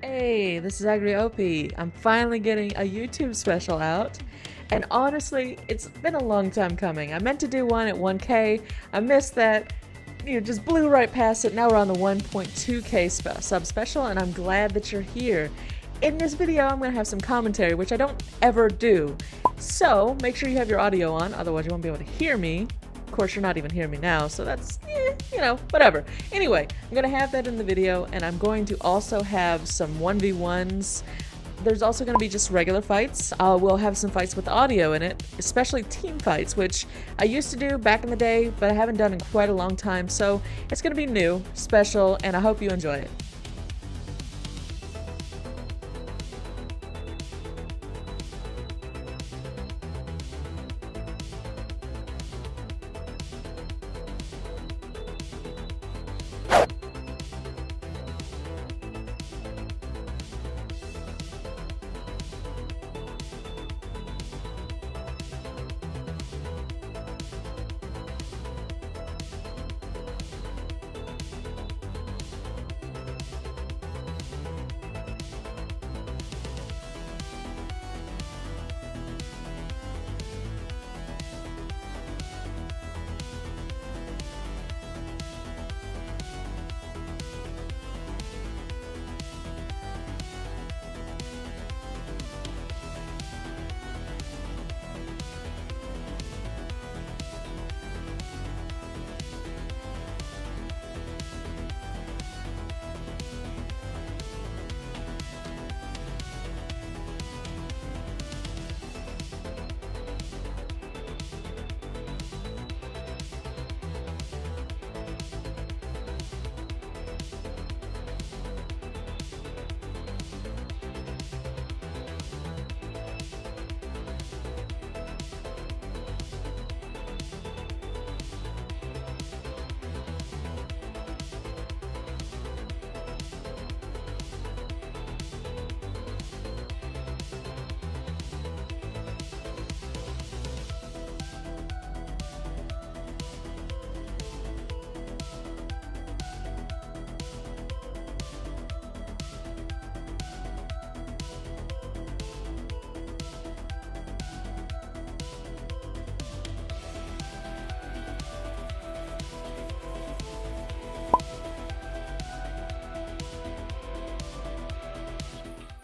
Hey, this is Agriope. I'm finally getting a YouTube special out. And honestly, it's been a long time coming. I meant to do one at 1K. I missed that. Just blew right past it. Now we're on the 1.2K sub special, and I'm glad that you're here. In this video, I'm going to have some commentary, which I don't ever do. So, make sure you have your audio on, otherwise you won't be able to hear me. Of course, you're not even hearing me now, so that's, whatever. Anyway, I'm going to have that in the video, and I'm going to also have some 1v1s. There's also going to be just regular fights. We'll have some fights with audio in it, especially team fights, which I used to do back in the day, but I haven't done in quite a long time, so it's going to be new, special, and I hope you enjoy it.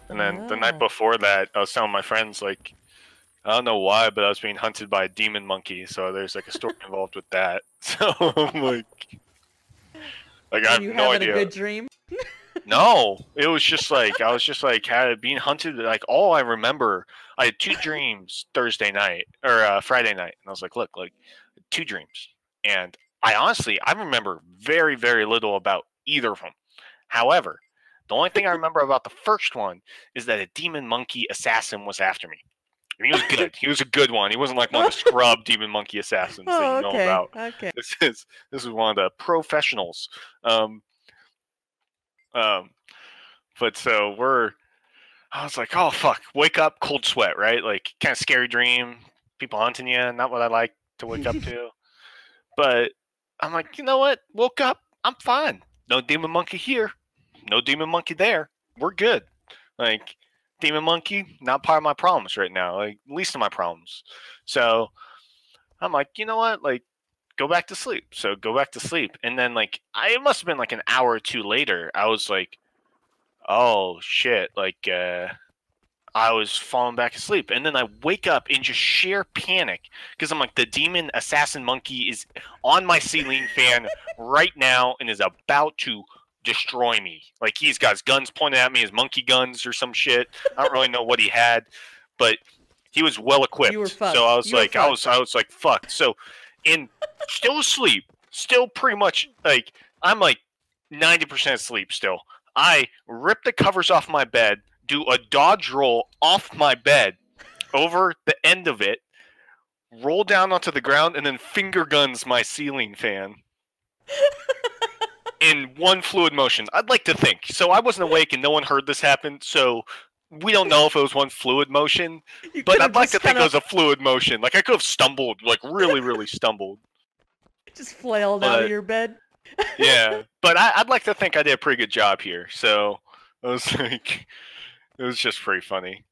And then the night before that, I was telling my friends, like, I don't know why, but I was being hunted by a demon monkey. So there's like a story involved with that. So I'm like I have no idea. A good dream? No, it was just like I was just like being hunted. Like all I remember, I had two dreams Thursday night or Friday night, and I was like, look, like two dreams, and I remember very very little about either of them. However, the only thing I remember about the first one is that a demon monkey assassin was after me. And he was good. He was a good one. He wasn't like one of the scrub demon monkey assassins that you know about. Okay. This is one of the professionals. But so I was like, oh fuck, wake up, cold sweat, right? Like kind of scary dream, people hunting you, not what I like to wake up to. But I'm like, you know what? Woke up, I'm fine. No demon monkey here. No demon monkey there. We're good. Like, demon monkey, not part of my problems right now. Like, least of my problems. So, I'm like, you know what? Like, go back to sleep. So, go back to sleep. And then, like, it must have been like an hour or two later. I was like, oh, shit. Like, I was falling back asleep. And then I wake up in just sheer panic. Because I'm like, the demon assassin monkey is on my ceiling fan right now and is about to destroy me. Like he's got his guns pointed at me, his monkey guns or some shit. I don't really know what he had, but he was well equipped. You were fucked. So I was like fucked. So still asleep, still pretty much like I'm like 90% asleep still. I rip the covers off my bed, do a dodge roll off my bed over the end of it, roll down onto the ground, and then finger guns my ceiling fan. In one fluid motion. I'd like to think. So I wasn't awake and no one heard this happen, so we don't know if it was one fluid motion, but I'd like to think it was a fluid motion. Like I could have stumbled, like really, really stumbled. Just flailed out of your bed. Yeah, but I'd like to think I did a pretty good job here. So I was like, it was just pretty funny.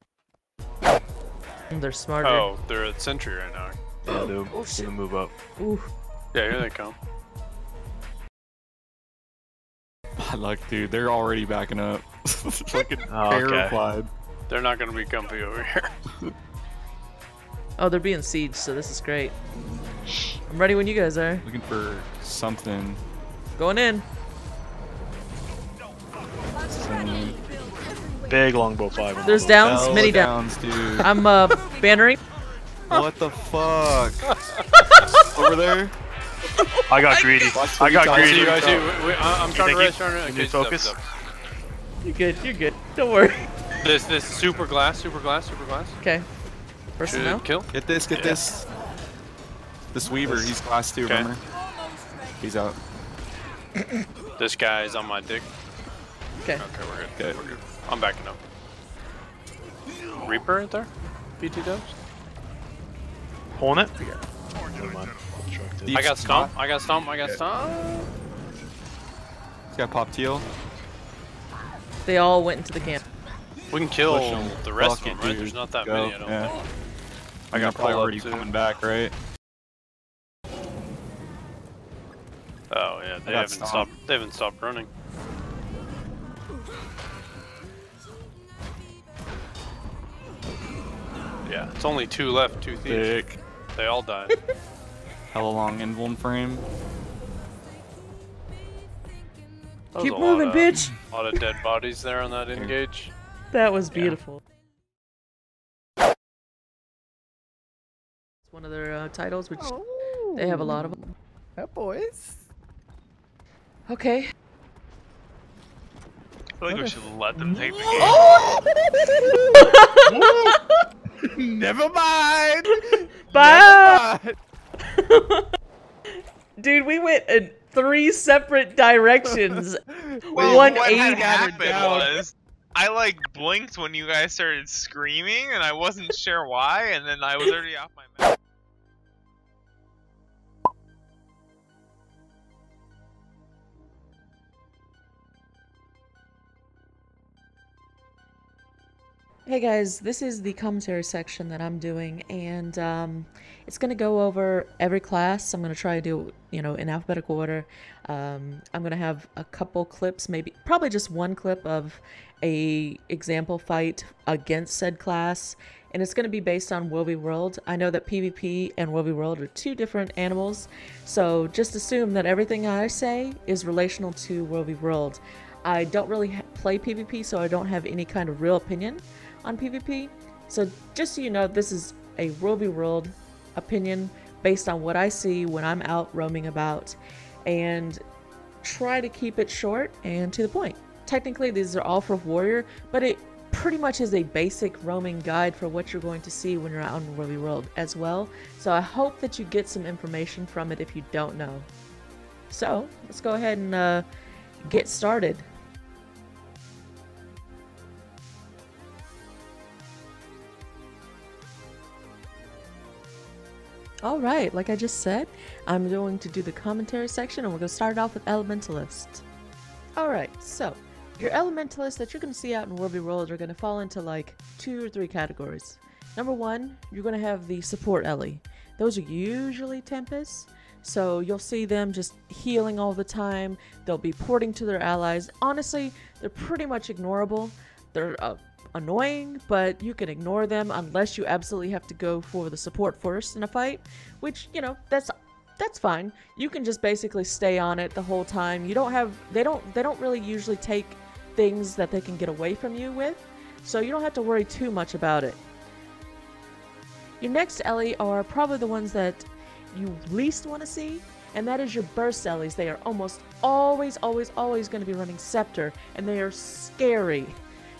They're smarter. Oh, they're at Sentry right now. Yeah, they're gonna move up. Ooh. Yeah, here they come. Look, dude, they're already backing up. Fucking Oh, okay. terrified. They're not gonna be comfy over here. Oh, they're being sieged, so this is great. I'm ready when you guys are. Looking for something. Going in. Big longbow 5. There's downs, Hell many downs. dude. I'm bannering. What the fuck? Over there? I got greedy. I got I see greedy. you, I see you. I'm trying to rest. Can you focus? You're good, you're good. Don't worry. This super glass. Okay. Personnel. Should kill. Get this, get this. This Weaver, he's class 2, Okay. remember? He's out. This guy's on my dick. Okay. Okay, we're good. Good. We're good. I'm backing up. Reaper right there? PT dubs? Pulling it? Never mind. I got Scott. stomp. I got stomp. He's got pop teal. They all went into the camp. We can kill Push 'em. the rest Fuck of them, it, right? dude. There's not that Go. many, I don't Yeah. think. I got probably pull up already too. coming back, right? Oh yeah, they got haven't stomp. stopped. They haven't stopped running. Yeah, it's only 2 left. 2 thieves. Thick. They all died. Hella long invuln frame. That was Keep a moving, lot bitch. A lot of dead bodies there on that engage. That was beautiful. It's one of their titles, which they have a lot of them. Yeah, boys. Okay. I feel like we should let them take the game. Never mind. Bye. Never mind. Dude, we went in 3 separate directions. Well, what had 180. happened down. was I like blinked when you guys started screaming, and I wasn't sure why, and then I was already off my map. Hey guys, this is the commentary section that I'm doing, and it's going to go over every class. I'm going to try to do, in alphabetical order. I'm going to have a couple clips, probably just one clip of a example fight against said class, and it's going to be based on WvW. I know that PvP and WvW are 2 different animals, so just assume that everything I say is relational to WvW. I don't really play PvP, so I don't have any kind of real opinion on PvP. So just so you know, this is a WvW opinion based on what I see when I'm out roaming about, and try to keep it short and to the point. Technically these are all for Warrior, but it pretty much is a basic roaming guide for what you're going to see when you're out in WvW as well. So I hope that you get some information from it if you don't know. So let's go ahead and get started. Alright, like I just said, I'm going to do the commentary section, and we're going to start off with Elementalist. Alright, so your Elementalists that you're going to see out in WvW are going to fall into like 2 or 3 categories. Number 1, you're going to have the support Ellie. Those are usually Tempests, so you'll see them just healing all the time. They'll be porting to their allies. Honestly, they're pretty much ignorable. They're annoying, but you can ignore them unless you absolutely have to go for the support first in a fight, which, that's fine. You can just basically stay on it the whole time. You don't have they don't really usually take things that they can get away from you with, so you don't have to worry too much about it. Your next Ellie are probably the ones that you least want to see, and that is your burst Ellies. They are almost always going to be running Scepter, and they are scary.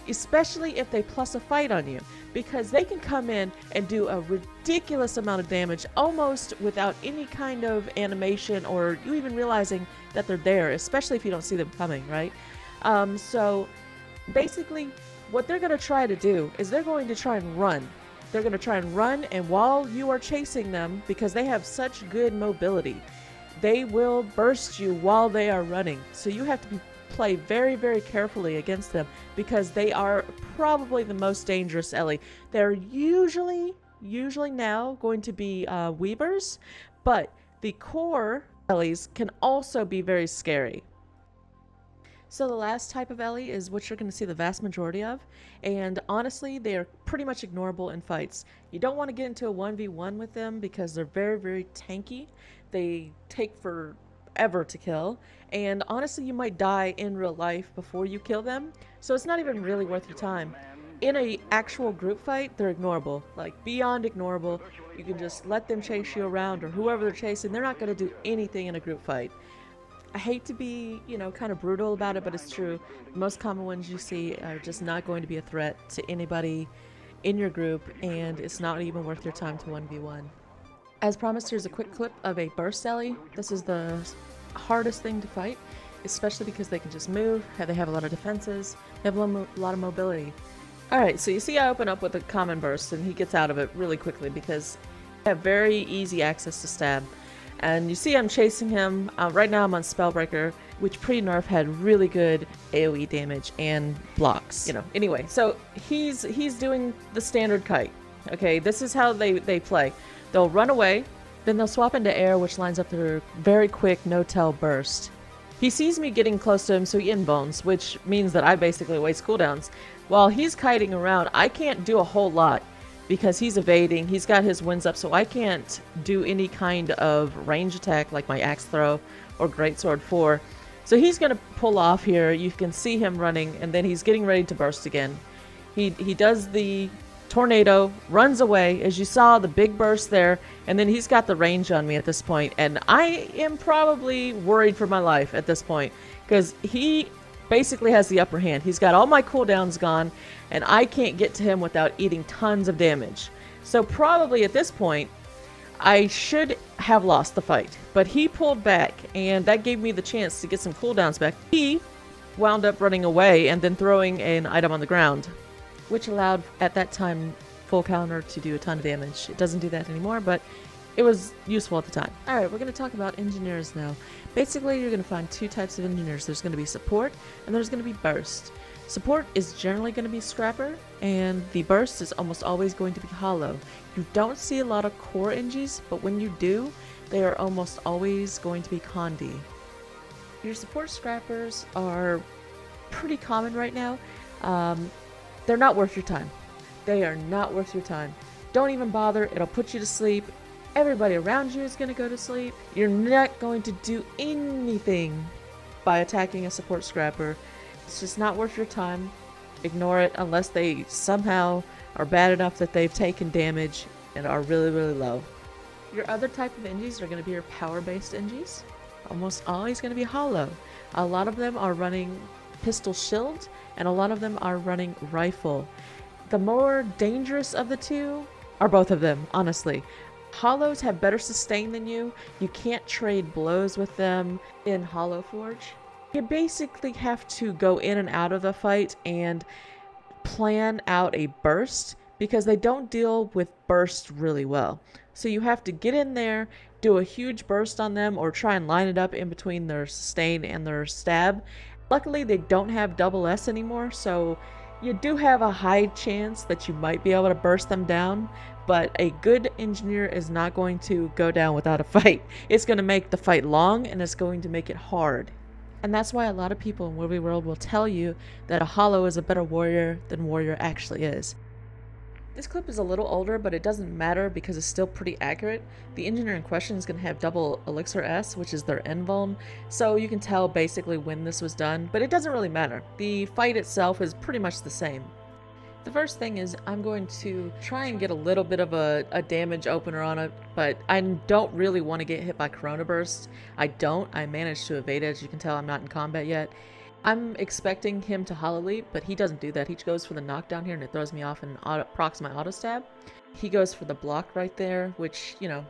Especially if they plus a fight on you, because they can come in and do a ridiculous amount of damage almost without any kind of animation or you even realizing that they're there, especially if you don't see them coming, right? So basically what they're going to try to do is they're going to try and run. They're going to try and run, and while you are chasing them, because they have such good mobility, they will burst you while they are running. So you have to be play very, very carefully against them because they are probably the most dangerous Ellie. They're usually now going to be Weavers, but the core Ellies can also be very scary. So the last type of Ellie is what you're going to see the vast majority of, and honestly, they are pretty much ignorable in fights. You don't want to get into a 1v1 with them because they're very, very tanky. They take forever to kill, and honestly, you might die in real life before you kill them, so it's not even really worth your time. In a actual group fight, they're ignorable, like beyond ignorable. You can just let them chase you around, or whoever they're chasing, they're not going to do anything in a group fight. I hate to be, you know, kind of brutal about it, but it's true. The most common ones you see are just not going to be a threat to anybody in your group, and it's not even worth your time to 1v1. As promised, here's a quick clip of a burst Ellie. This is the hardest thing to fight, especially because they can just move, they have a lot of defenses, they have a lot of mobility. Alright, so you see I open up with a common burst, and he gets out of it really quickly because I have very easy access to stab. And you see I'm chasing him. Right now I'm on Spellbreaker, which pre-nerf had really good AoE damage and blocks. You know, anyway, so he's doing the standard kite. Okay, this is how they play. They'll run away, then they'll swap into air, which lines up their very quick no-tell burst. He sees me getting close to him, so he inbones, which means that I basically waste cooldowns. While he's kiting around, I can't do a whole lot, because he's evading, he's got his winds up, so I can't do any kind of range attack like my axe throw or greatsword 4. So he's going to pull off here. You can see him running, and then he's getting ready to burst again. He does the tornado, runs away, as you saw the big burst there, and then he's got the range on me at this point, and I am probably worried for my life at this point, because he basically has the upper hand. He's got all my cooldowns gone, and I can't get to him without eating tons of damage. So probably at this point, I should have lost the fight. But he pulled back, and that gave me the chance to get some cooldowns back. He wound up running away and then throwing an item on the ground, which allowed, at that time, full counter to do a ton of damage. It doesn't do that anymore, but it was useful at the time. Alright, we're going to talk about engineers now. Basically, you're going to find two types of engineers. There's going to be support, and there's going to be burst. Support is generally going to be scrapper, and the burst is almost always going to be hollow. You don't see a lot of core engies, but when you do, they are almost always going to be condi. Your support scrappers are pretty common right now. They're not worth your time. They are not worth your time. Don't even bother. It'll put you to sleep. Everybody around you is going to go to sleep. You're not going to do anything by attacking a support scrapper. It's just not worth your time. Ignore it unless they somehow are bad enough that they've taken damage and are really, really low. Your other type of engies are going to be your power-based engies. Almost always going to be hollow. A lot of them are running pistol shield, and a lot of them are running rifle. The more dangerous of the two are both of them, honestly. Hollows have better sustain than you. You can't trade blows with them in Hollow Forge. You basically have to go in and out of the fight and plan out a burst because they don't deal with burst really well. So you have to get in there, do a huge burst on them, or try and line it up in between their sustain and their stab. Luckily, they don't have double S anymore, so you do have a high chance that you might be able to burst them down, but a good engineer is not going to go down without a fight. It's going to make the fight long, and it's going to make it hard. And that's why a lot of people in WvW World will tell you that a Hollow is a better warrior than Warrior actually is. This clip is a little older, but it doesn't matter because it's still pretty accurate. The engineer in question is going to have double Elixir S, which is their invuln, so you can tell basically when this was done, but it doesn't really matter. The fight itself is pretty much the same. The first thing is I'm going to try and get a little bit of a damage opener on it, but I don't really want to get hit by Corona Burst. I managed to evade it. As you can tell, I'm not in combat yet. I'm expecting him to Hollow Leap, but he doesn't do that. He goes for the knockdown here, and it throws me off and procs my auto stab. He goes for the block right there, which, you know,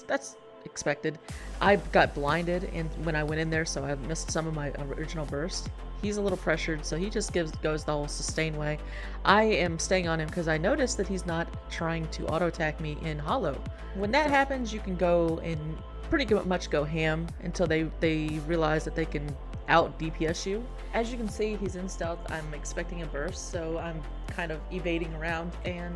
that's expected. I got blinded when I went in there, so I missed some of my original burst. He's a little pressured, so he just goes the whole sustain way. I am staying on him because I noticed that he's not trying to auto attack me in Hollow. When that happens, you can go and pretty much go ham until they realize that they can out DPS you. As you can see, he's in stealth. I'm expecting a burst, so I'm kind of evading around, and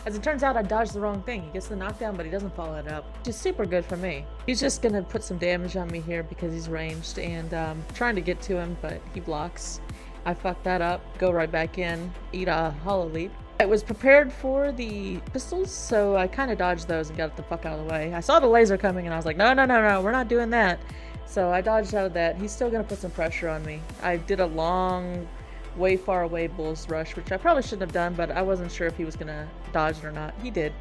as it turns out, I dodged the wrong thing. He gets the knockdown, but he doesn't follow it up, which is super good for me. He's just gonna put some damage on me here because he's ranged, and trying to get to him, but he blocks. I fucked that up, go right back in, eat a hollow leap. I was prepared for the pistols, so I kind of dodged those and got the fuck out of the way. I saw the laser coming and I was like, no, we're not doing that. So I dodged out of that. He's still gonna put some pressure on me. I did a long, way far away bull's rush, which I probably shouldn't have done, but I wasn't sure if he was gonna dodge it or not. He did.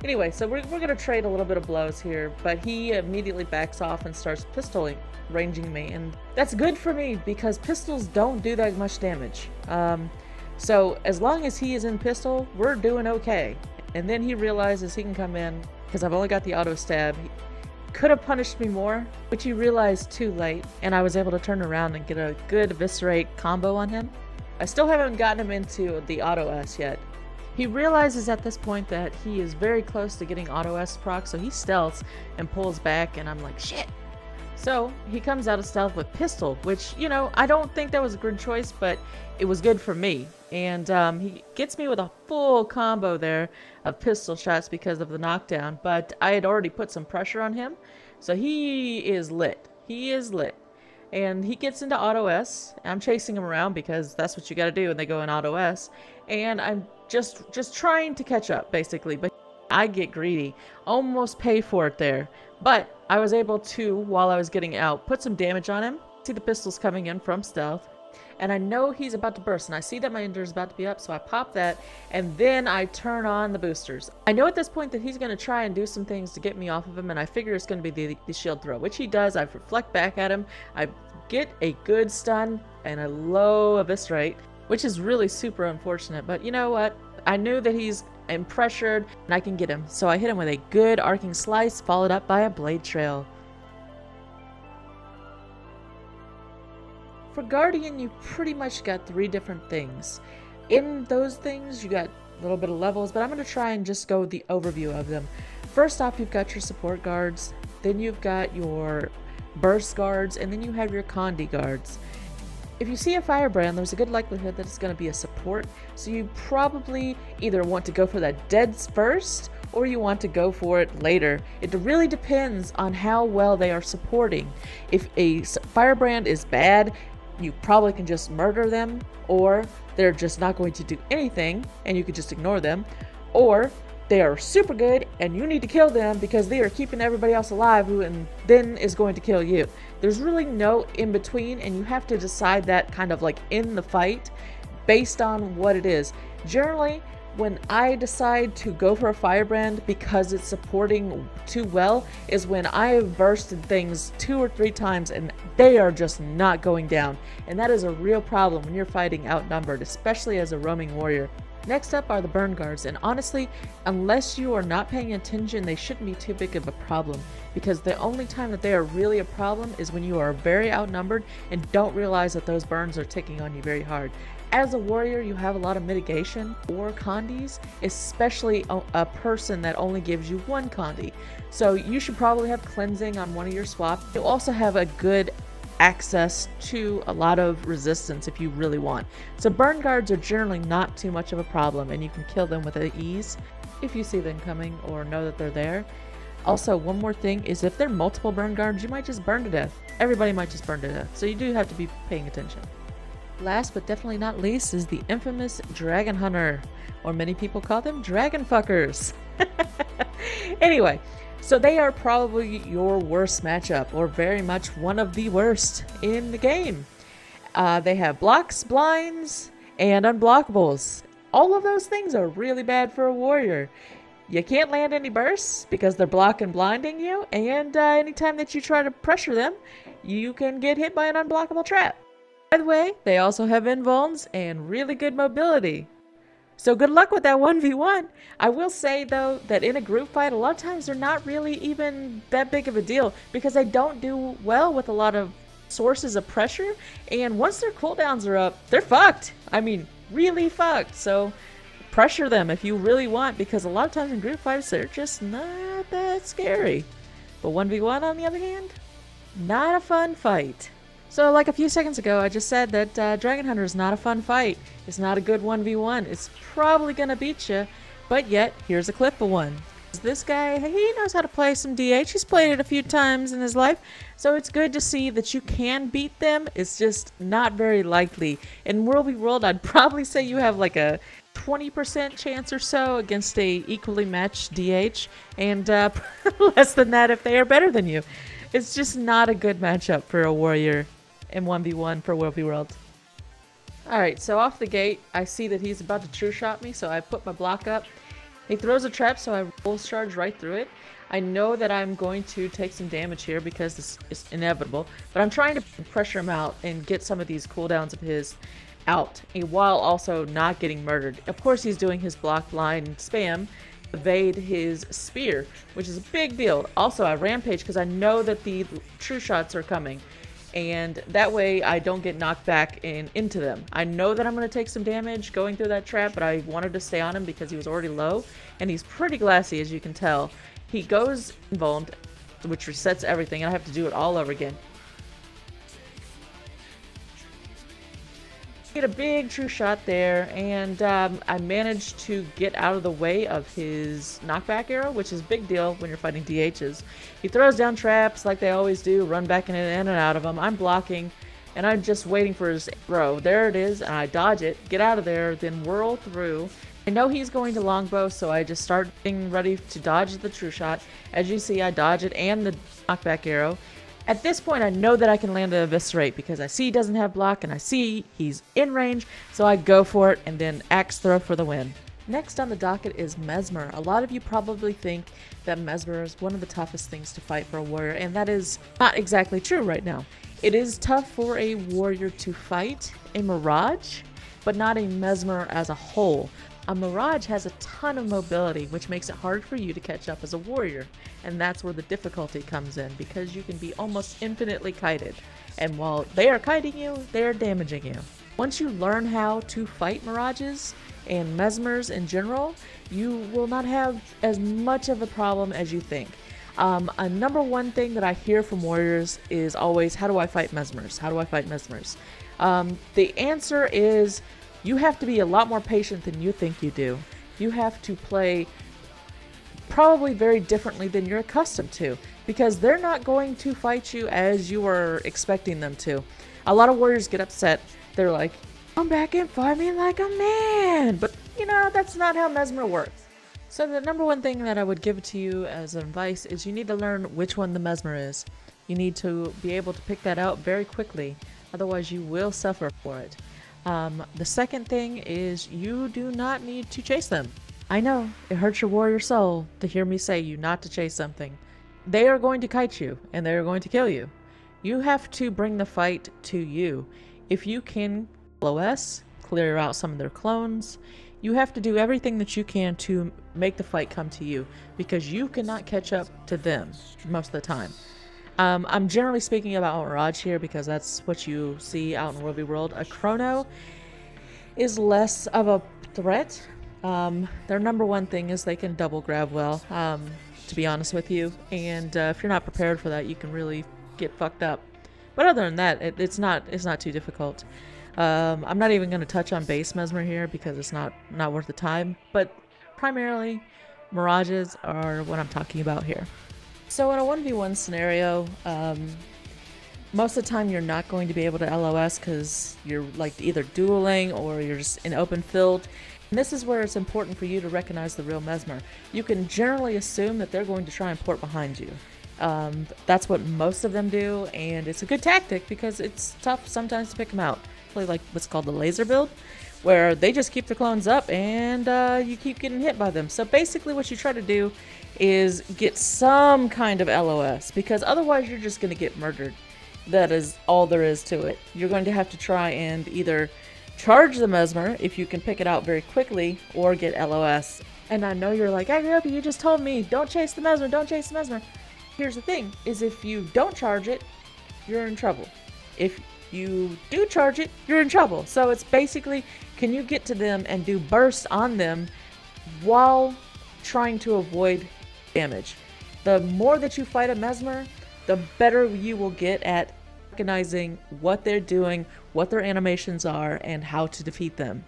Anyway, so we're gonna trade a little bit of blows here, but he immediately backs off and starts pistoling, ranging me, and that's good for me because pistols don't do that much damage. So as long as he is in pistol, we're doing okay. And then he realizes he can come in, because I've only got the auto stab. He could have punished me more, which he realized too late, and I was able to turn around and get a good eviscerate combo on him. I still haven't gotten him into the auto S yet. He realizes at this point that he is very close to getting auto S proc, so he stealths and pulls back, and I'm like, shit! So he comes out of stealth with pistol, which, you know, I don't think that was a good choice, but it was good for me. And he gets me with a full combo there of pistol shots because of the knockdown, but I had already put some pressure on him, so he is lit. He is lit. And he gets into auto S. I'm chasing him around because that's what you gotta do when they go in auto S. And I'm just trying to catch up, basically. But I get greedy. Almost pay for it there. But I was able to, while I was getting out, put some damage on him. See the pistols coming in from stealth. And I know he's about to burst, and I see that my Ender is about to be up, so I pop that, and then I turn on the boosters. I know at this point that he's going to try and do some things to get me off of him, and I figure it's going to be the shield throw, which he does. I reflect back at him, I get a good stun and a low eviscerate, which is really super unfortunate, but you know what? I knew that he's pressured, and I can get him, so I hit him with a good arcing slice, followed up by a blade trail. For Guardian, you pretty much got 3 different things. In those things, you got a little bit of levels, but I'm going to try and just go with the overview of them. First off, you've got your support guards, then you've got your burst guards, and then you have your Condi guards. If you see a firebrand, there's a good likelihood that it's going to be a support, so you probably either want to go for that dead first, or you want to go for it later. It really depends on how well they are supporting. If a firebrand is bad, you probably can just murder them, or they're just not going to do anything and you could just ignore them, or they are super good and you need to kill them because they are keeping everybody else alive who and then is going to kill you. There's really no in between, and you have to decide that kind of like in the fight based on what it is. Generally, when I decide to go for a firebrand because it's supporting too well is when I have bursted things 2 or 3 times and they are just not going down. And that is a real problem when you're fighting outnumbered, especially as a roaming warrior. Next up are the burn guards, and honestly, unless you are not paying attention, they shouldn't be too big of a problem, because the only time that they are really a problem is when you are very outnumbered and don't realize that those burns are ticking on you very hard. As a warrior, you have a lot of mitigation or condis, especially a person that only gives you 1 condi. So you should probably have cleansing on one of your swaps. You also have a good access to a lot of resistance if you really want. So burn guards are generally not too much of a problem, and you can kill them with ease if you see them coming or know that they're there. Also, one more thing is if there are multiple burn guards, you might just burn to death. Everybody might just burn to death, so you do have to be paying attention. Last but definitely not least is the infamous Dragon Hunter, or many people call them Dragon Fuckers. Anyway, so they are probably your worst matchup, or very much one of the worst in the game. They have blocks, blinds, and unblockables. All of those things are really bad for a warrior. You can't land any bursts because they're blocking blinding you, and anytime that you try to pressure them, you can get hit by an unblockable trap. By the way, they also have invulns and really good mobility. So good luck with that 1v1. I will say though that in a group fight, a lot of times they're not really even that big of a deal because they don't do well with a lot of sources of pressure, and once their cooldowns are up, they're fucked. I mean, really fucked. So pressure them if you really want, because a lot of times in group fights they're just not that scary. But 1v1 on the other hand, not a fun fight. So like a few seconds ago, I just said that Dragon Hunter is not a fun fight. It's not a good 1v1. It's probably gonna beat you, but yet, here's a clip of one. This guy, he knows how to play some DH. He's played it a few times in his life, so it's good to see that you can beat them. It's just not very likely. In World v World, I'd probably say you have like a 20% chance or so against a equally matched DH, and less than that if they are better than you. It's just not a good matchup for a warrior in 1v1 for World v World. Alright, so off the gate, I see that he's about to true shot me, so I put my block up. He throws a trap, so I full charge right through it. I know that I'm going to take some damage here because this is inevitable, but I'm trying to pressure him out and get some of these cooldowns of his out, while also not getting murdered. Of course, he's doing his block line spam, evade his spear, which is a big deal. Also, I rampage because I know that the true shots are coming, and that way I don't get knocked back into them. I know that I'm going to take some damage going through that trap, but I wanted to stay on him because he was already low, and he's pretty glassy, as you can tell. He goes invulned, which resets everything, and I have to do it all over again. Get a big true shot there, and I managed to get out of the way of his knockback arrow, which is a big deal when you're fighting DHs. He throws down traps like they always do, run back in and out of them. I'm blocking, and I'm just waiting for his throw. There it is, and I dodge it, get out of there, then whirl through. I know he's going to longbow, so I just start getting ready to dodge the true shot. As you see, I dodge it and the knockback arrow. At this point, I know that I can land the Eviscerate because I see he doesn't have block and I see he's in range, so I go for it and then axe throw for the win. Next on the docket is Mesmer. A lot of you probably think that Mesmer is one of the toughest things to fight for a warrior, and that is not exactly true right now. It is tough for a warrior to fight a Mirage, but not a Mesmer as a whole. A Mirage has a ton of mobility, which makes it hard for you to catch up as a warrior, and that's where the difficulty comes in, because you can be almost infinitely kited, and while they are kiting you, they are damaging you. Once you learn how to fight Mirages and Mesmers in general, you will not have as much of a problem as you think. A number one thing that I hear from warriors is always, how do I fight Mesmers? How do I fight Mesmers? The answer is, you have to be a lot more patient than you think you do. You have to play probably very differently than you're accustomed to, because they're not going to fight you as you are expecting them to. A lot of warriors get upset. They're like, come back and fight me like a man. But, you know, that's not how Mesmer works. So the number one thing that I would give to you as advice is you need to learn which one the Mesmer is. You need to be able to pick that out very quickly. Otherwise, you will suffer for it. The second thing is you do not need to chase them. I know, it hurts your warrior soul to hear me say you not to chase something. They are going to kite you, and they are going to kill you. You have to bring the fight to you. If you can LOS, clear out some of their clones, you have to do everything that you can to make the fight come to you, because you cannot catch up to them most of the time. I'm generally speaking about Mirage here because that's what you see out in World v World. A Chrono is less of a threat. Their number one thing is they can double grab well, to be honest with you. And if you're not prepared for that, you can really get fucked up. But other than that, it's not too difficult. I'm not even going to touch on base Mesmer here because it's not worth the time. But primarily, Mirages are what I'm talking about here. So in a 1v1 scenario, most of the time you're not going to be able to LOS because you're like either dueling or you're just in open field. And this is where it's important for you to recognize the real Mesmer. You can generally assume that they're going to try and port behind you. That's what most of them do, and it's a good tactic because it's tough sometimes to pick them out. Play like what's called the laser build, where they just keep their clones up and you keep getting hit by them. So basically what you try to do is get some kind of LOS, because otherwise you're just going to get murdered. That is all there is to it. You're going to have to try and either charge the Mesmer if you can pick it out very quickly, or get LOS. And I know you're like, Agriope, you just told me, don't chase the Mesmer, don't chase the Mesmer. Here's the thing, is if you don't charge it, you're in trouble. If you do charge it, you're in trouble. So it's basically, can you get to them and do bursts on them while trying to avoid damage? The more that you fight a Mesmer, the better you will get at recognizing what they're doing, what their animations are, and how to defeat them.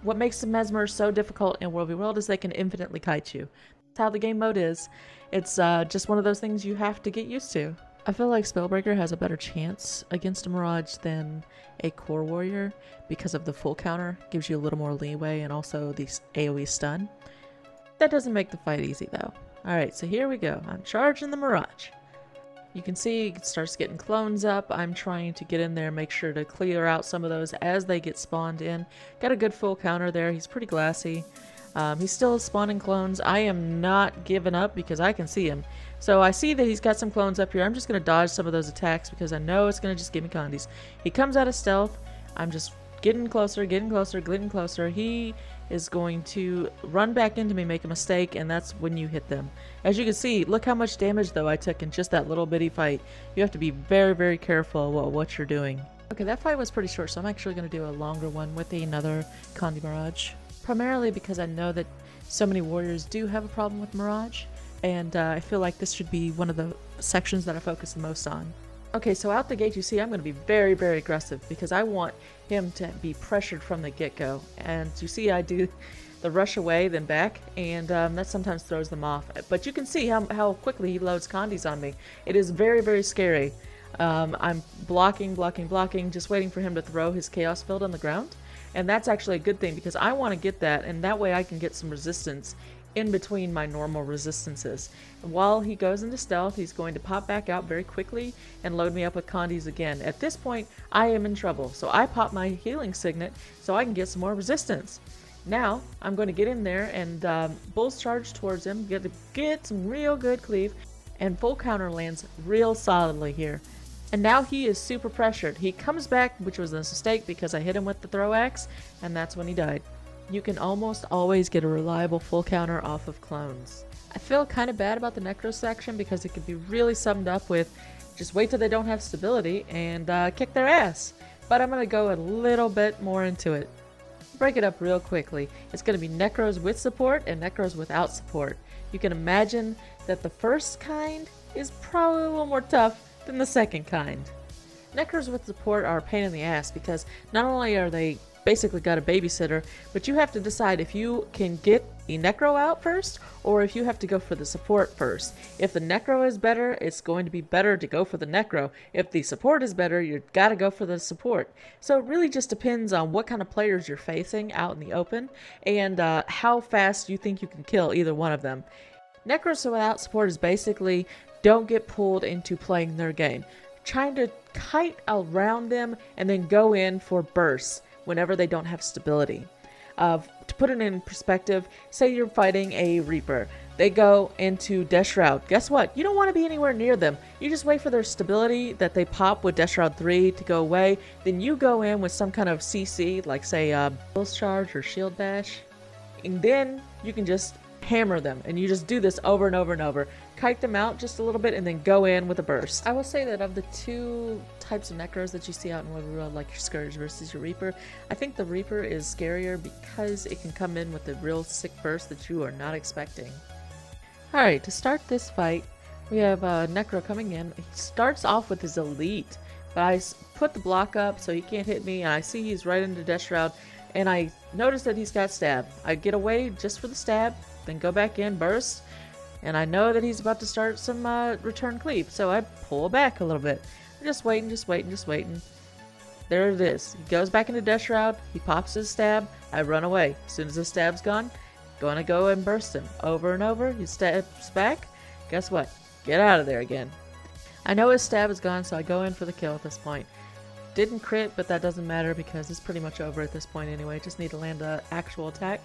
What makes the Mesmer so difficult in World v World is they can infinitely kite you. That's how the game mode is. It's just one of those things you have to get used to. I feel like Spellbreaker has a better chance against a Mirage than a Core Warrior because of the full counter. Gives you a little more leeway and also the AoE stun. That doesn't make the fight easy though. Alright, so here we go. I'm charging the Mirage. You can see it starts getting clones up. I'm trying to get in there, make sure to clear out some of those as they get spawned in. Got a good full counter there. He's pretty glassy. He's still spawning clones. I am not giving up because I can see him. So I see that he's got some clones up here. I'm just going to dodge some of those attacks because I know it's going to just give me condies. He comes out of stealth. I'm just getting closer, getting closer, getting closer. He is going to run back into me, make a mistake, and that's when you hit them. As you can see, look how much damage though I took in just that little bitty fight. You have to be very, very careful about what you're doing. Okay, that fight was pretty short, so I'm actually going to do a longer one with another Condi Mirage. Primarily because I know that so many warriors do have a problem with Mirage, and I feel like this should be one of the sections that I focus the most on. Okay, so out the gate you see I'm going to be very, very aggressive because I want him to be pressured from the get-go. And you see I do the rush away then back, and that sometimes throws them off. But you can see how quickly he loads condies on me. It is very, very scary. I'm blocking, just waiting for him to throw his Chaos Field on the ground. And that's actually a good thing because I want to get that, and that way I can get some resistance in between my normal resistances. While he goes into stealth, he's going to pop back out very quickly and load me up with condies again. At this point, I am in trouble, so I pop my healing signet so I can get some more resistance. Now, I'm going to get in there and Bull's charge towards him, get some real good cleave, and full counter lands real solidly here. And now he is super pressured. He comes back, which was a mistake because I hit him with the throw axe, and that's when he died. You can almost always get a reliable full counter off of clones. I feel kind of bad about the Necro section because it could be really summed up with just wait till they don't have stability and kick their ass. But I'm going to go a little bit more into it. Break it up real quickly. It's going to be Necros with support and Necros without support. You can imagine that the first kind is probably a little more tough than the second kind. Necros with support are a pain in the ass because not only are they basically got a babysitter, but you have to decide if you can get the Necro out first or if you have to go for the support first. If the Necro is better, it's going to be better to go for the Necro. If the support is better, you've got to go for the support. So it really just depends on what kind of players you're facing out in the open and how fast you think you can kill either one of them. Necros without support is basically don't get pulled into playing their game. Trying to kite around them and then go in for bursts whenever they don't have stability. To put it in perspective, say you're fighting a Reaper. They go into Death Shroud. Guess what? You don't want to be anywhere near them. You just wait for their stability that they pop with Death Shroud 3 to go away. Then you go in with some kind of CC, like say Pulse Charge or Shield Dash. And then you can just hammer them. And you just do this over and over and over. Kite them out just a little bit and then go in with a burst. I will say that of the two types of Necros that you see out in World v World, like your Scourge versus your Reaper, I think the Reaper is scarier because it can come in with a real sick burst that you are not expecting. Alright, to start this fight, we have Necro coming in. He starts off with his Elite, but I put the block up so he can't hit me, and I see he's right into Death Shroud, and I notice that he's got stab. I get away just for the stab, then go back in, burst, and I know that he's about to start some return cleave, so I pull back a little bit. I'm just waiting. There it is. He goes back into Death Shroud, he pops his stab, I run away. As soon as the stab's gone, gonna go and burst him. Over and over, he steps back. Guess what? Get out of there again. I know his stab is gone, so I go in for the kill at this point. Didn't crit, but that doesn't matter because it's pretty much over at this point anyway. Just need to land an actual attack.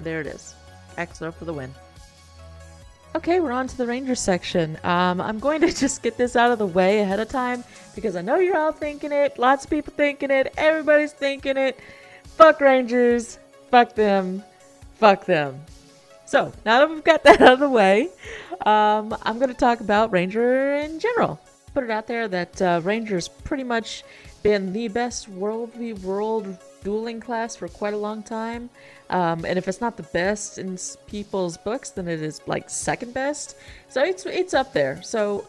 There it is. Axe throw for the win. Okay, we're on to the Ranger section. I'm going to just get this out of the way ahead of time because I know you're all thinking it. Lots of people thinking it. Everybody's thinking it. Fuck Rangers. Fuck them. Fuck them. So, now that we've got that out of the way, I'm going to talk about Ranger in general. Put it out there that Ranger's pretty much been the best World v World dueling class for quite a long time. And if it's not the best in people's books, then it is like second best. So it's up there. So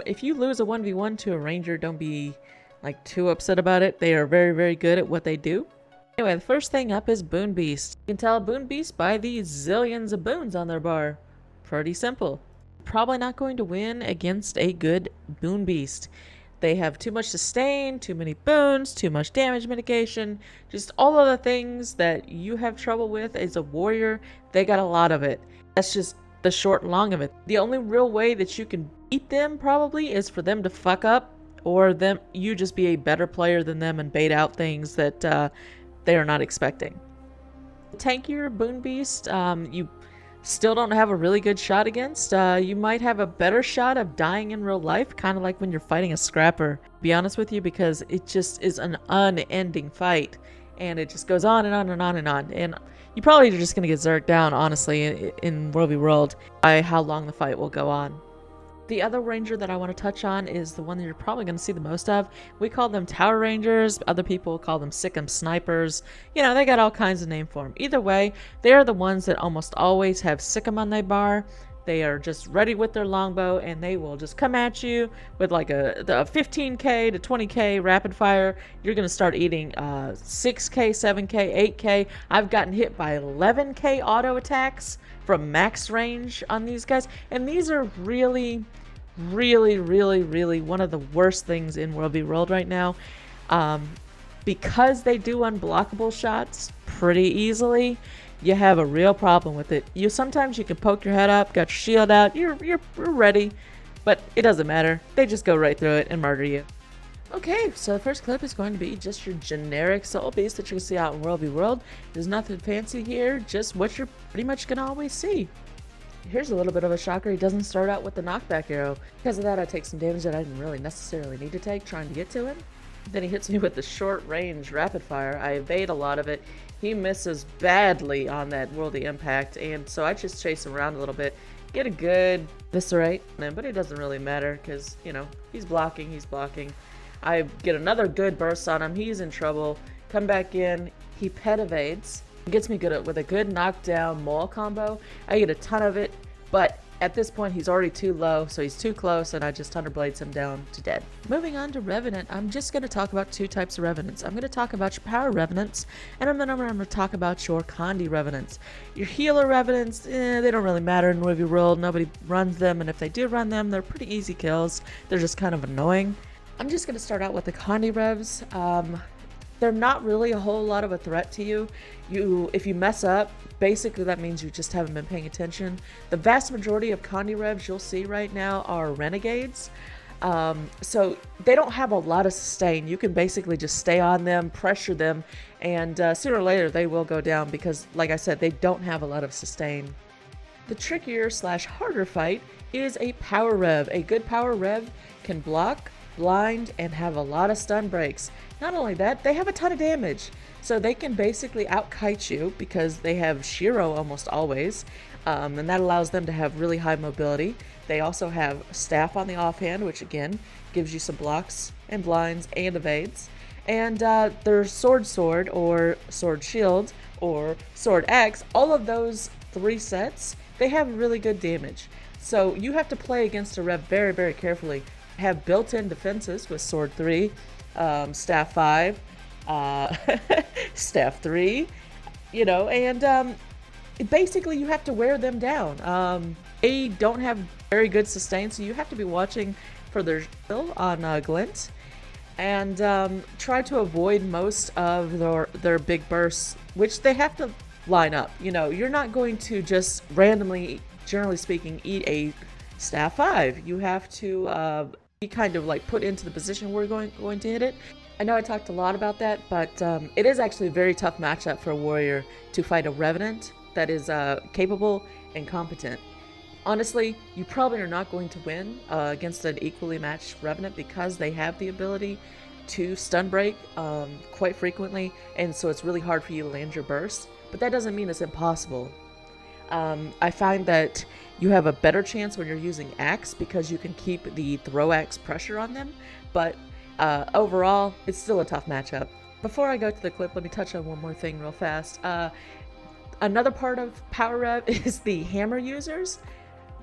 if you lose a 1v1 to a ranger, don't be like too upset about it. They are very, very good at what they do. Anyway, the first thing up is Boon Beast. You can tell Boon Beast by the zillions of boons on their bar. Pretty simple. Probably not going to win against a good Boon Beast. They have too much sustain, too many boons, too much damage mitigation, just all of the things that you have trouble with as a warrior. They got a lot of it. That's just the short and long of it. The only real way that you can beat them probably is for them to fuck up, or you just be a better player than them and bait out things that they are not expecting. The tankier Boon Beast, you still don't have a really good shot against. You might have a better shot of dying in real life, kind of like when you're fighting a scrapper. Be honest with you, because it just is an unending fight, and it just goes on and on and on and on. And you probably are just going to get zerked down, honestly, in World v World by how long the fight will go on. The other ranger that I want to touch on is the one that you're probably going to see the most of. We call them Tower Rangers. Other people call them Sick'em Snipers. You know, they got all kinds of names for them. Either way, they are the ones that almost always have Sick'em on their bar. They are just ready with their longbow, and they will just come at you with like the 15k to 20k rapid fire. You're going to start eating 6k, 7k, 8k. I've gotten hit by 11k auto attacks from max range on these guys, and these are really one of the worst things in World v World right now, because they do unblockable shots pretty easily. You have a real problem with it. Sometimes you can poke your head up, got your shield out, you're ready, but it doesn't matter. They just go right through it and murder you. Okay, so the first clip is going to be just your generic soul beast that you can see out in World v World. There's nothing fancy here, just what you're pretty much gonna always see. Here's a little bit of a shocker. He doesn't start out with the knockback arrow. Because of that, I take some damage that I didn't really necessarily need to take trying to get to him. Then he hits me with the short range rapid fire. I evade a lot of it. He misses badly on that worldy impact, and so I just chase him around a little bit, get a good viscerate, but it doesn't really matter because, you know, he's blocking. I get another good burst on him. He's in trouble. Come back in. He pet evades. Gets me good with a good knockdown maul combo. I get a ton of it, but at this point he's already too low, so he's too close, and I just Thunderblades him down to dead. Moving on to Revenant, I'm just going to talk about two types of Revenants. I'm going to talk about your Power Revenants, and I'm going to talk about your Condi Revenants. Your Healer Revenants, they don't really matter in World v World. Nobody runs them, and if they do run them, they're pretty easy kills. They're just kind of annoying. I'm just going to start out with the Condi Revs. They're not really a whole lot of a threat to you. If you mess up, basically that means you just haven't been paying attention. The vast majority of Condi Revs you'll see right now are Renegades. So they don't have a lot of sustain. You can basically just stay on them, pressure them, and sooner or later they will go down because, like I said, they don't have a lot of sustain. The trickier / harder fight is a Power Rev. A good Power Rev can block, blind, and have a lot of stun breaks. Not only that, they have a ton of damage. So they can basically out-kite you because they have Shiro almost always, and that allows them to have really high mobility. They also have Staff on the offhand, which again gives you some blocks and blinds and evades. And their Sword or Sword Shield or Sword Axe, all of those three sets, they have really good damage. So you have to play against a Rev very, very carefully. Have built-in defenses with Sword 3, Staff 5, Staff 3, you know, and basically you have to wear them down. They don't have very good sustain, so you have to be watching for their skill on Glint, and try to avoid most of their big bursts, which they have to line up. You know, you're not going to just randomly, generally speaking, eat a Staff 5. You have to be kind of like put into the position where you're going to hit it. I know I talked a lot about that, but it is actually a very tough matchup for a warrior to fight a Revenant that is capable and competent. Honestly, you probably are not going to win against an equally matched Revenant because they have the ability to stun break quite frequently, and so it's really hard for you to land your burst, but that doesn't mean it's impossible. I find that you have a better chance when you're using Axe because you can keep the throw axe pressure on them, but overall, it's still a tough matchup. Before I go to the clip, let me touch on one more thing real fast. Another part of Power Rev is the hammer users.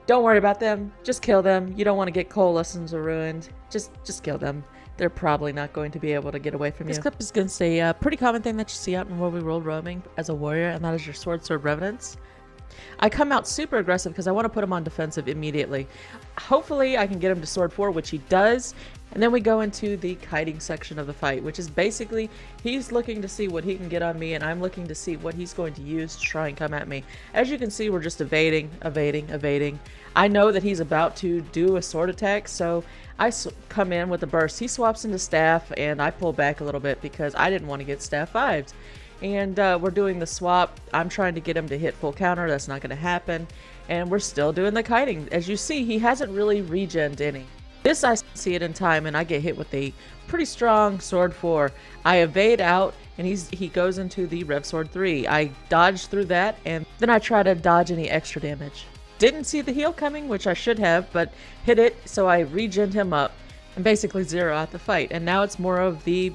Don't worry about them. Just kill them. You don't want to get coalescence or ruined. Just kill them. They're probably not going to be able to get away from you. This clip is going to say a pretty common thing that you see out in where we roll roaming as a warrior, and that is your sword revenants. I come out super aggressive because I want to put him on defensive immediately. Hopefully I can get him to sword 4, which he does, and then we go into the kiting section of the fight, which is basically he's looking to see what he can get on me, and I'm looking to see what he's going to use to try and come at me. As you can see, we're just evading. I know that he's about to do a sword attack, so I come in with a burst. He swaps into staff, and I pull back a little bit because I didn't want to get staff 5'd. And we're doing the swap. I'm trying to get him to hit full counter. That's not going to happen. And we're still doing the kiting. As you see, he hasn't really regened any. This, I see it in time, and I get hit with a pretty strong sword 4. I evade out, and he goes into the Rev Sword 3. I dodge through that, and then I try to dodge any extra damage. Didn't see the heal coming, which I should have, but hit it, so I regened him up and basically zero out the fight. And now it's more of the...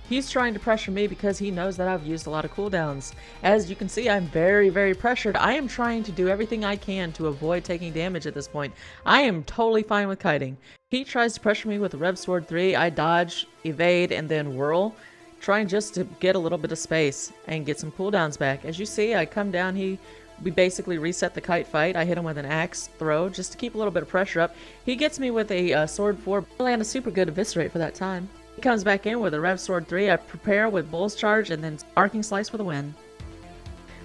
He's trying to pressure me because he knows that I've used a lot of cooldowns. As you can see, I'm very, very pressured. I am trying to do everything I can to avoid taking damage at this point. I am totally fine with kiting. He tries to pressure me with the Rev Sword 3. I dodge, evade, and then whirl, trying just to get a little bit of space and get some cooldowns back. As you see, I come down, we basically reset the kite fight. I hit him with an axe throw just to keep a little bit of pressure up. He gets me with a sword 4. I land a super good eviscerate for that time. He comes back in with a Rev Sword 3. I prepare with Bull's Charge and then Arcing Slice for the win.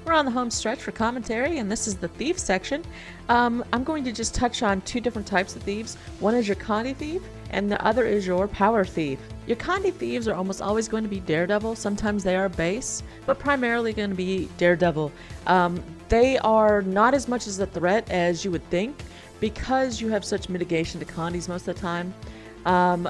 We're on the home stretch for commentary, and this is the Thief section. I'm going to just touch on 2 different types of thieves. One is your Condi Thief, and the other is your Power Thief. Your Condi Thieves are almost always going to be Daredevil. Sometimes they are base, but primarily going to be Daredevil. They are not as much as a threat as you would think because you have such mitigation to Condis most of the time.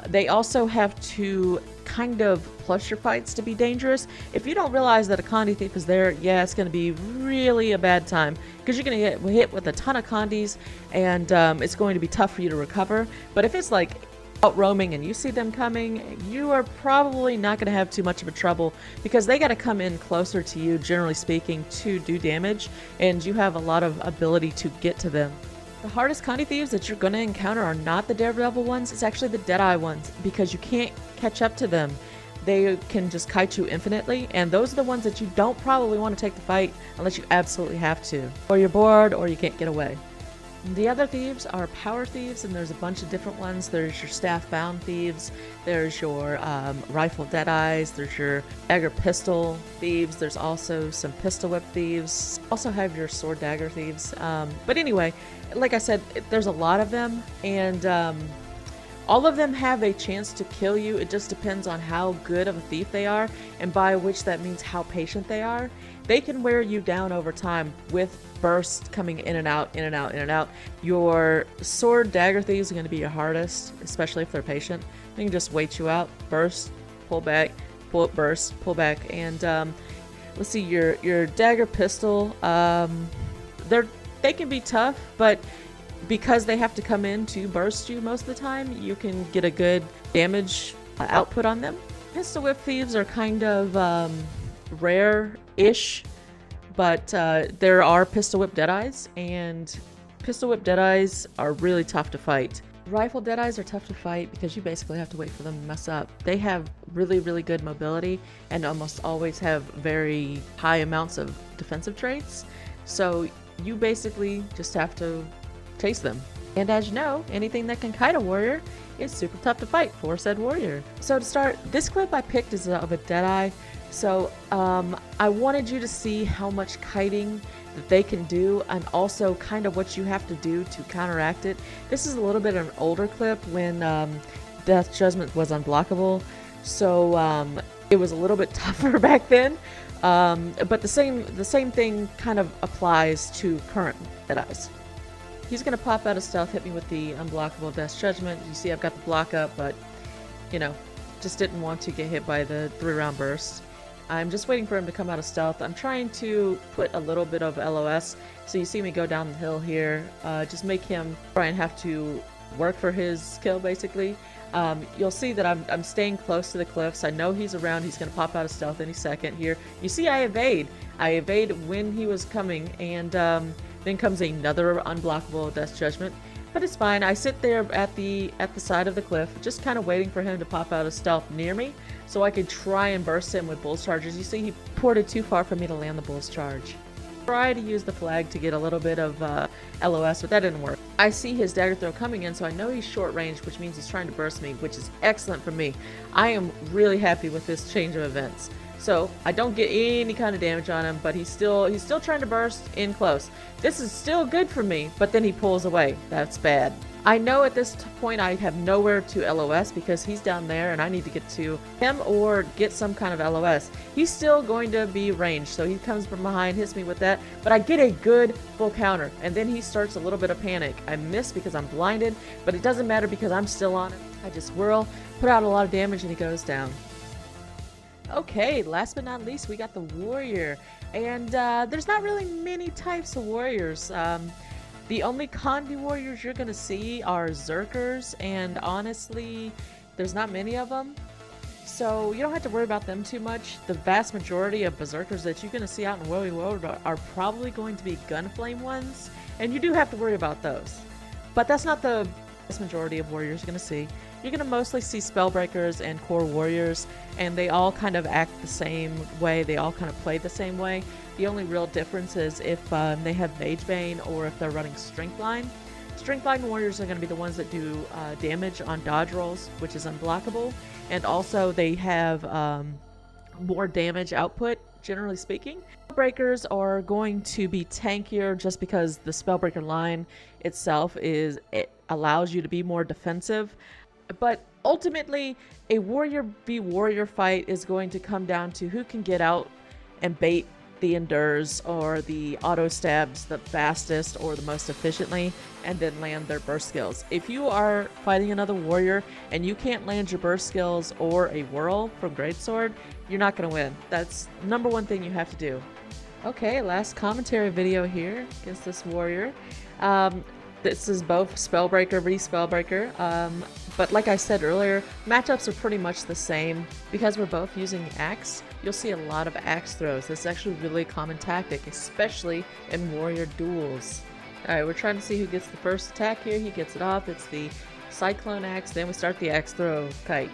They also have to kind of plus your fights to be dangerous. If you don't realize that a Condi Thief is there, yeah, it's going to be really a bad time because you're going to get hit with a ton of Condis, and it's going to be tough for you to recover. But if it's like out roaming and you see them coming, you are probably not going to have too much of a trouble because they got to come in closer to you, generally speaking, to do damage, and you have a lot of ability to get to them. The hardest Condi Thieves that you're going to encounter are not the Daredevil ones, it's actually the Deadeye ones, because you can't catch up to them. They can just kite you infinitely, and those are the ones that you don't probably want to take the fight unless you absolutely have to. Or you're bored, or you can't get away. The other thieves are Power Thieves, and there's a bunch of different ones. There's your Staff-bound Thieves, there's your Rifle Deadeyes, there's your Dagger Pistol Thieves, there's also some Pistol Whip Thieves, also have your Sword Dagger Thieves. But anyway, like I said, there's a lot of them, and all of them have a chance to kill you. It just depends on how good of a thief they are, and by which that means how patient they are. They can wear you down over time with bursts coming in and out, in and out, in and out. Your Sword Dagger Thieves are going to be your hardest, especially if they're patient. They can just wait you out, burst, pull back, pull up, burst, pull back, and let's see, your Dagger Pistol, they can be tough, but because they have to come in to burst you most of the time, you can get a good damage output on them. Pistol Whip Thieves are kind of rare-ish, but there are Pistol Whip Deadeyes, and Pistol Whip Deadeyes are really tough to fight. Rifle Deadeyes are tough to fight because you basically have to wait for them to mess up. They have really, really good mobility and almost always have very high amounts of defensive traits, so you basically just have to chase them. And as you know, anything that can kite a warrior is super tough to fight for said warrior. So to start, this clip I picked is of a Deadeye. So I wanted you to see how much kiting that they can do and also kind of what you have to do to counteract it. This is a little bit of an older clip when Death Judgment was unblockable, so it was a little bit tougher back then. But the same thing kind of applies to current Deadeyes. He's going to pop out of stealth, hit me with the unblockable Death Judgment. You see I've got the block up, but, you know, just didn't want to get hit by the 3-round burst. I'm just waiting for him to come out of stealth. I'm trying to put a little bit of LOS, so you see me go down the hill here. Just make him try and have to work for his kill, basically. You'll see that I'm staying close to the cliffs. I know he's around. He's going to pop out of stealth any second here. You see I evade. I evade when he was coming, and then comes another unblockable Death Judgment. But it's fine. I sit there at the side of the cliff, just kind of waiting for him to pop out of stealth near me, so I could try and burst him with Bull's Charges. You see, he ported too far for me to land the Bull's Charge. Try to use the flag to get a little bit of LOS, but that didn't work. I see his dagger throw coming in, so I know he's short range, which means he's trying to burst me, which is excellent for me. I am really happy with this change of events. So I don't get any kind of damage on him, but he's still trying to burst in close. This is still good for me, but then he pulls away. That's bad. I know at this point I have nowhere to LOS because he's down there and I need to get to him or get some kind of LOS. He's still going to be ranged, so he comes from behind, hits me with that, but I get a good full counter, and then he starts a little bit of panic. I miss because I'm blinded, but it doesn't matter because I'm still on it. I just whirl, put out a lot of damage, and he goes down. Okay, last but not least, we got the warrior, and there's not really many types of warriors. The only Condi warriors you're gonna see are Zerkers, and honestly, there's not many of them, so you don't have to worry about them too much. The vast majority of Berserkers that you're gonna see out in WvW are probably going to be Gunflame ones, and you do have to worry about those. But that's not the vast majority of warriors you're gonna see. You're going to mostly see Spellbreakers and Core Warriors, and they all kind of act the same way. They all kind of play the same way. The only real difference is if they have Mage Bane or if they're running Strength Line. Strength Line Warriors are going to be the ones that do damage on dodge rolls, which is unblockable, and also they have more damage output, generally speaking. Spellbreakers are going to be tankier just because the Spellbreaker line itself it allows you to be more defensive. But ultimately, a warrior v warrior fight is going to come down to who can get out and bait the endures or the auto stabs the fastest or the most efficiently, and then land their burst skills. If you are fighting another warrior and you can't land your burst skills or a whirl from Greatsword, you're not going to win. That's number one thing you have to do. Okay, last commentary video here against this warrior. This is both Spellbreaker v Spellbreaker, but like I said earlier, matchups are pretty much the same. Because we're both using Axe, you'll see a lot of Axe throws. This is actually really a common tactic, especially in warrior duels. Alright, we're trying to see who gets the first attack here. He gets it off. It's the Cyclone Axe, then we start the Axe Throw Kite.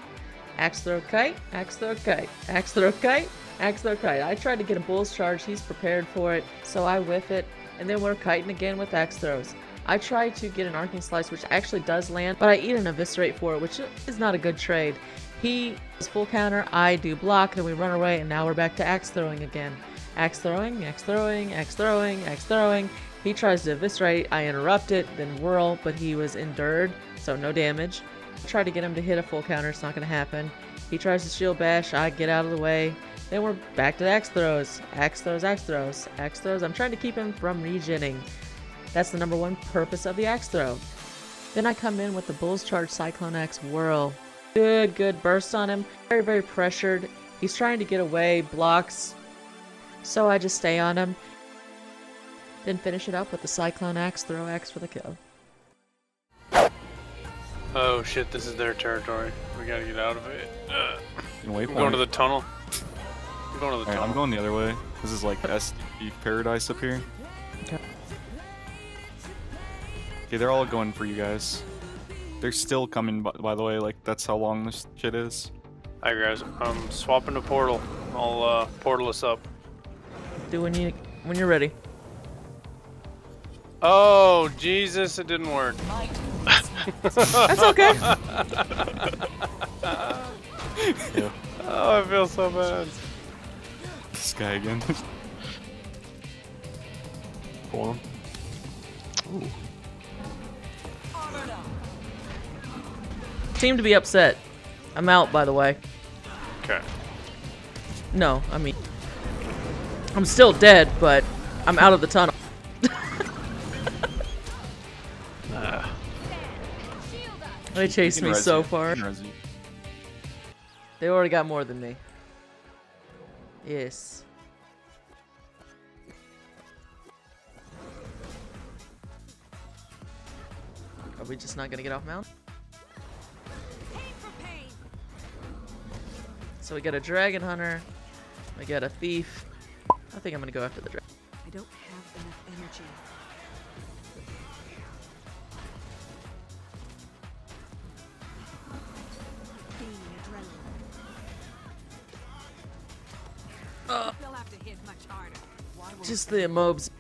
Axe Throw Kite, Axe Throw Kite, Axe Throw Kite, Axe Throw Kite. I tried to get a Bull's Charge, he's prepared for it, so I whiff it, and then we're kiting again with Axe Throws. I try to get an Arcing Slice, which actually does land, but I eat an Eviscerate for it, which is not a good trade. He is full counter, I do block, then we run away, and now we're back to Axe Throwing again. Axe Throwing, Axe Throwing, Axe Throwing, Axe Throwing. He tries to Eviscerate, I interrupt it, then whirl, but he was endured, so no damage. Try to get him to hit a full counter, it's not going to happen. He tries to Shield Bash, I get out of the way. Then we're back to Axe Throws. Axe Throws, Axe Throws, Axe Throws. I'm trying to keep him from regenning. That's the number one purpose of the Axe Throw. Then I come in with the Bull's Charge Cyclone Axe Whirl. Good burst on him. Very, very pressured. He's trying to get away, blocks. So I just stay on him. Then finish it up with the Cyclone Axe, Throw Axe for the kill. Oh shit, this is their territory. We gotta get out of it. I'm going to the tunnel. I'm going to the tunnel. I'm going the other way. This is like SDP Paradise up here. Okay. Okay, they're all going for you guys. They're still coming, by the way. Like, that's how long this shit is. Alright guys, I'm swapping to portal. I'll portal us up. Do when you're ready. Oh, Jesus, it didn't work. That's okay. Yeah. Oh, I feel so bad. This guy again. Pull him. Ooh. Seem to be upset. I'm out, by the way. Okay. No, I mean, I'm still dead, but I'm out of the tunnel. They chased me so far. They already got more than me. Yes. we just not gonna get off mount? So we got a dragon hunter. We got a thief. I think I'm gonna go after the dragon. I don't have enough energy. They'll have to hit much harder. Just the mobs.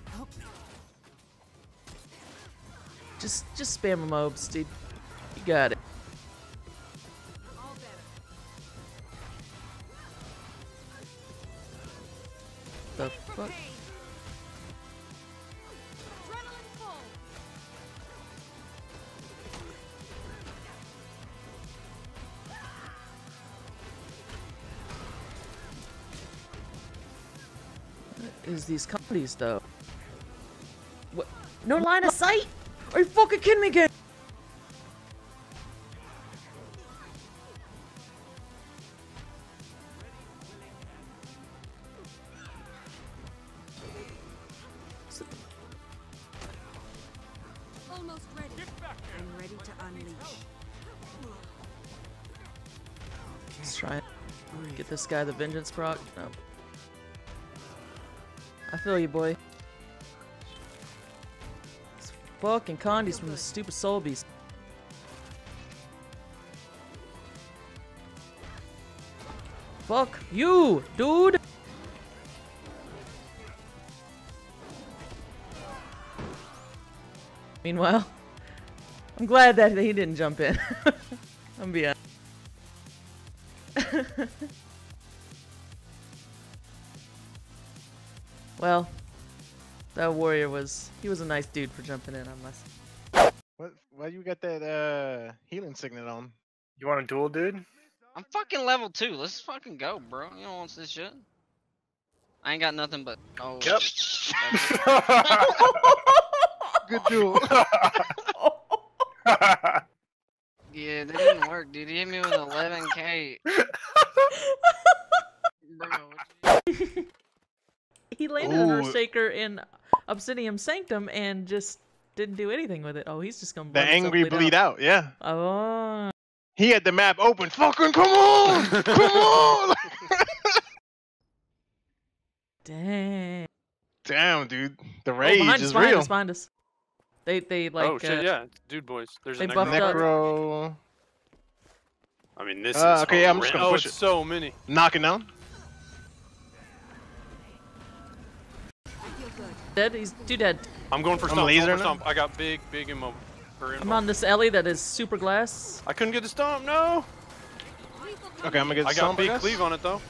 Just spam mobs, dude. You got it. All better. The fuck? Adrenaline full. What is these comedies though? What? No line of sight? Are you fucking kidding me again? Almost ready. I'm ready to unleash. Let's try it. Get this guy the vengeance proc. No. I feel you, boy. It's fucking condies from the stupid soul beast. Fuck you, dude! Meanwhile, I'm glad that he didn't jump in. I'm being Well, that warrior he was a nice dude for jumping in, unless. Why you got that healing signet on? You want a duel, dude? I'm fucking level 2. Let's fucking go, bro. You don't want this shit. I ain't got nothing but. Oh. Yep. Good duel. Yeah, that didn't work, dude. He hit me with 11k. Bro. He landed an Earthshaker in Obsidian Sanctum and just didn't do anything with it. Oh, he's just gonna. The angry bleed out. Yeah. Oh. He had the map open. Fucking come on! Come on! Dang. Damn, dude. The rage behind is us, behind real. us, behind us. They like. Oh shit, yeah, dude, boys. There's they a buffed up. Necro. I mean, this is. Okay, yeah, I'm just gonna push it's it. so many. Knocking down. Dead. He's too dead. I'm going for I'm stomp. laser Going for now. stomp. I got big immo. I'm on this Ellie that is super glass. I couldn't get the stomp. No. Okay, I'm gonna get I got some, big guess. cleave on it though.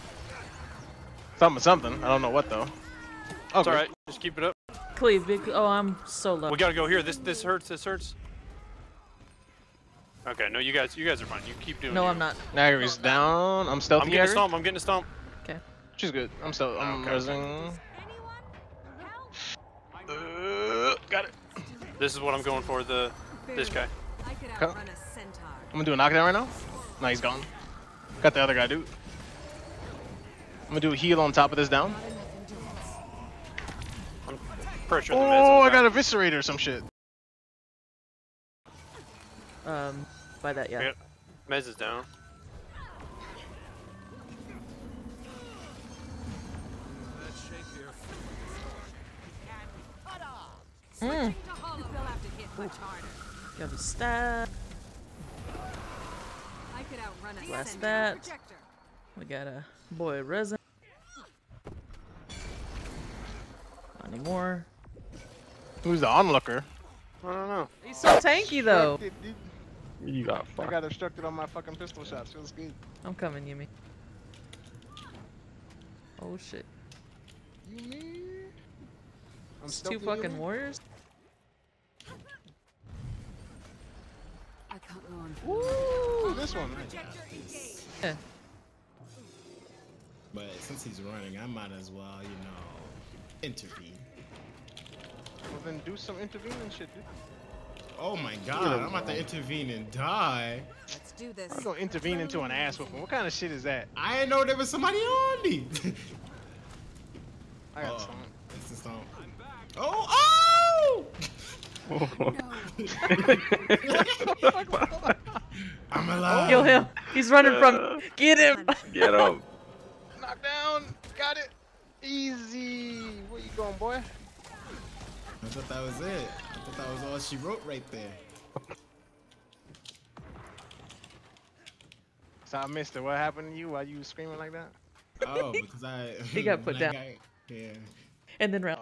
Something. I don't know what though. It's alright. Just keep it up. Cleave, big. Oh, I'm so low. We gotta go here. This hurts. This hurts. Okay, no, you guys are fine. You keep doing. No, you. I'm not. Nagary's down. I'm stealthy. I'm getting a Agri. stomp. I'm getting a stomp. Okay. She's good. I'm still. I'm Okay. resing. Got it. This is what I'm going for. This guy. I could Okay. outrun a centaur. I'm gonna do a knockdown right now. No, he's gone. Got the other guy, dude. I'm gonna do a heal on top of this down. I'm pressure the Oh, I meds. got a eviscerator or some shit. By that, yeah. Yep. Mez is down. Mm. They'll have to hit much harder. Got a stab. I could outrun a Blast centaur that. projector. We got a boy resin. Not anymore. Who's the onlooker? I don't know. He's so tanky though. You got I fucked. got obstructed on my fucking pistol shots. Feels good. I'm coming, Yumi. Oh shit. It's two fucking warriors. I can't go on. Ooh, this one. Projector engaged. Yeah. But since he's running, I might as well, you know, intervene. Well, then do some intervening shit, dude. Oh my god, I'm about to intervene and die. Let's do this. I'm gonna intervene into an ass whooping. What kind of shit is that? I didn't know there was somebody on me. I got Oh, some. instant stomp. Oh, oh! I'm alive. Kill him. He's running from. Get him. Get him. Knock down. Got it. Easy. Where you going, boy? I thought that was it. I thought that was all she wrote right there. So I missed it. What happened to you while you was screaming like that? Oh, because I. He got put down. Yeah. And then round.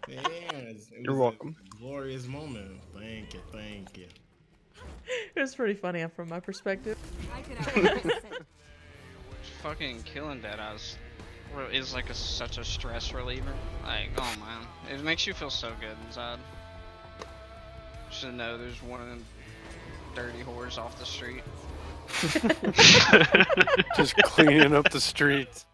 Yeah. You're welcome. A glorious moment. Thank you. Thank you. It was pretty funny from my perspective. I could outrun Fucking killing dead eyes is like such a stress reliever. Like, oh man, it makes you feel so good inside. Just to know there's one of them dirty whores off the street. Just cleaning up the streets.